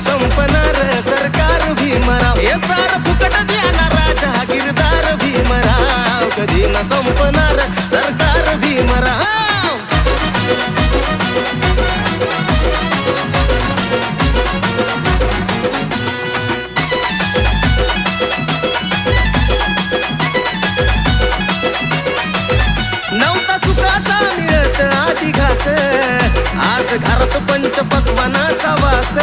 संपणार सरकार भीमराव, हे सार फुकट देणारा जहागीरदार भीमराव, कधी न संपणार सरकार भीमराव. नव्हता सुखाचा मिळत आधी घास, आज घरात पंच पक्वानाचा वास.